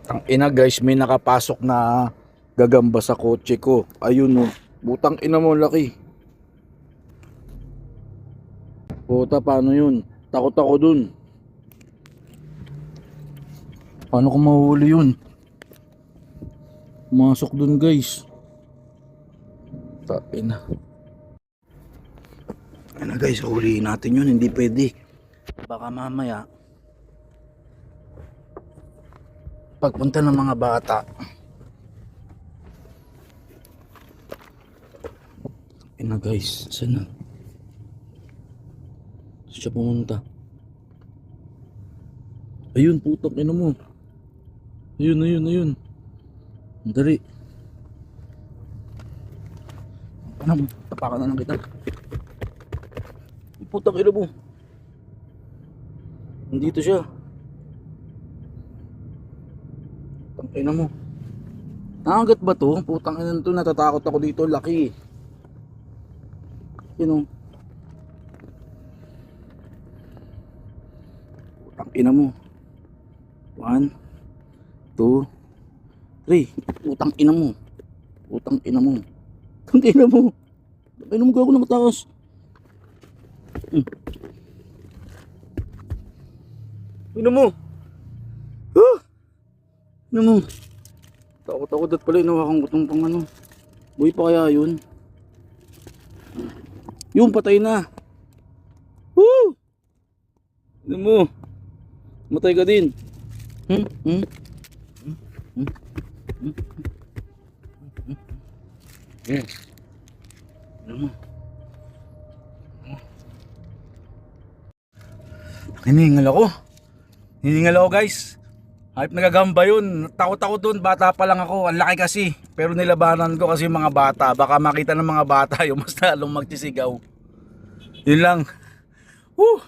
Ang ina guys, may nakapasok na gagamba sa kotse ko. Ayun oh. Butang ina mo, laki. Puta, paano yun? Takot ako dun. Paano ko mahuli yun? Masok dun guys. Ina. Ano guys, huliin natin yun. Hindi pwede. Baka mamaya pagpunta ng mga bata, ina guys, saan na? Saan siya pumunta? Ayun, putok, ina mo. Ayun. Dali. Ano, tapakan na lang kita. Putok, ina mo. Nandito siya. Ina mo. Nakagat ba to? Putang ina to, natatakot ako dito, laki. Yun oh. Putang ina mo. 1 2 3. Putang ina mo. Putang ina mo. Putang ina mo. Ina mo gago na mataas. Ina mo. Ano mo? Takot-takot at pala inawakan ko itong pang ano. Buhay pa kaya yun? Yung patay na. Woo! Ano mo? Matay ka din. Ano mo? Hiningal ako. Hiningal ako guys. Hype nagagamba yun. Takot ako dun. Bata pa lang ako. Ang laki kasi. Pero nilabanan ko kasi yung mga bata. Baka makita ng mga bata yung mas lalong magtisigaw. Yun lang. Woo!